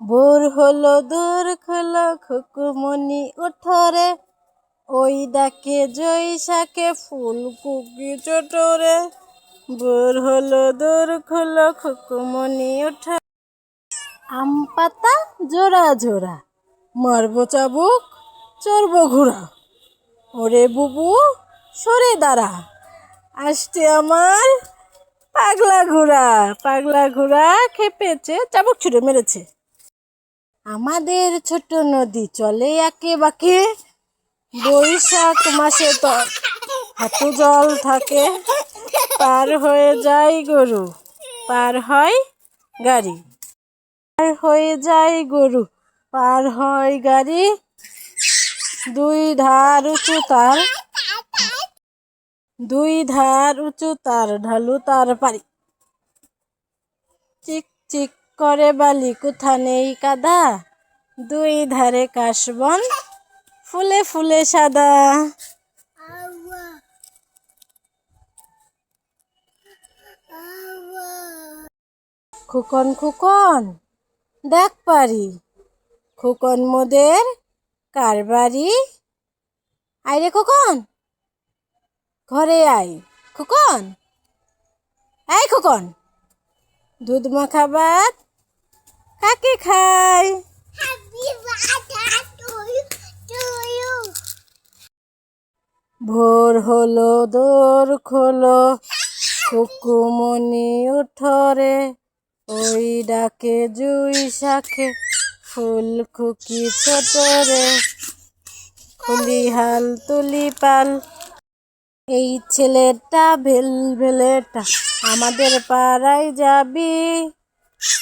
ভোর হলো দূর খোলো খুকুমনি উঠোরে, ওই ডাকে জৈশাখে ফুলকুকি চটোরে। ভোর হলো দূর খোলো খুকুমনি উঠো। আম পাতা জোড়া জোড়া, মারবো চাবুক চড়বো ঘোড়া। ওরে বুবু সরে দাঁড়া, আসছে আমার পাগলা ঘোড়া। পাগলা ঘোড়া খেপেছে, চাবুক ছুঁড়ে মেরেছে। আমাদের ছোট নদী চলে একে বাঁকে, বৈশাখ মাসে তো হাঁটু জল থাকে। পার হয়ে যায় গরু, পার হয় গাড়ি। পার হয়ে যায় গরু, পার হয় গাড়ি। দুই ধার উঁচু তার, দুই ধার উঁচু তার, ঢালু তার পারি। চিক চিক করে বালি, কোথা নেই কাদা। দুই ধারে কাশবন, ফুলে ফুলে সাদা। খোকন খোকন দেখ পারি, খোকন মোদের কার বাড়ি। আয় রে খোকন, ঘরে আয় খোকন। আয় খোকন, দুধ মাখা ভাত কাকে খায়। ভোর হলো দোর খোলো খুকুমনি উঠোরে, ওই ডাকে জুই শাখে ফুলকুকি ছোটরে। খুলি হাল তুলি পাল, এই ছেলেটা ভেলভেলেটা আমাদের পাড়ায় যাবি।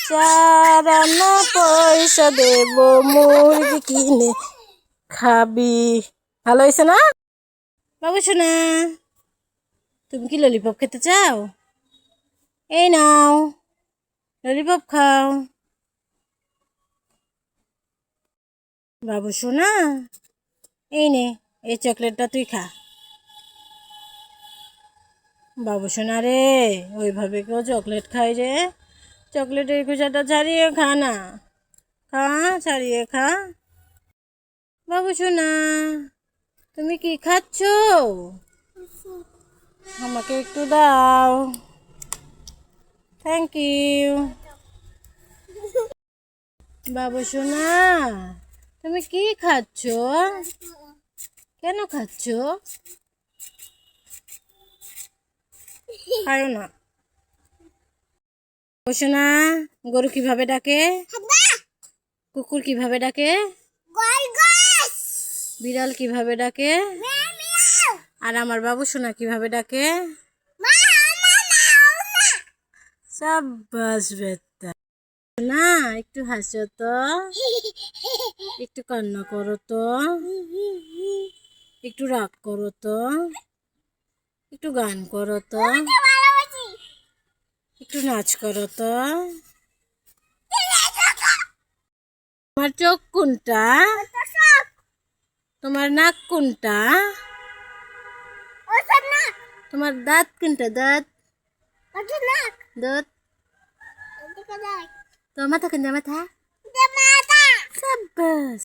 4 আনা পয়সা দেব, মুরগি কিনে খাবি। ভালো হয়েছে না বাবু সোনা? তুমি কি ললিপপ খেতে চাও? এই নাও ললিপপ খাও। বাবু সোনা এই নে, এই চকলেটটা তুই খা। বাবু সোনা রে, ওইভাবে কেউ চকলেট খাই রে? চকলেটের খোসাটা ছাড়িয়ে খা না, খা ছাড়িয়ে খা। বাবু সোনা তুমি কি খাচ্ছ? আমাকে একটু দাও, থ্যাংক ইউ। বাবু সোনা তুমি কি খাচ্ছ? কেন খাচ্ছ? খাও না। বাবু সোনা গরু কিভাবে ডাকে? কুকুর কিভাবে ডাকে? বিড়াল কিভাবে ডাকে? আর আমার বাবু সোনা কিভাবে ডাকে? সাব্বাস বেটা। না একটু হাসো তো, একটু কান্না করো তো, একটু রাগ করো তো, একটু গান করো তো, একটু নাচ করো তো। তোমার চোখ কোনটা? তোমার নাক কোনটা? তোমার দাঁত কোনটা? দাঁত দাঁত। তোমার মাথা কোনটা? মাথা। সাব্বাস।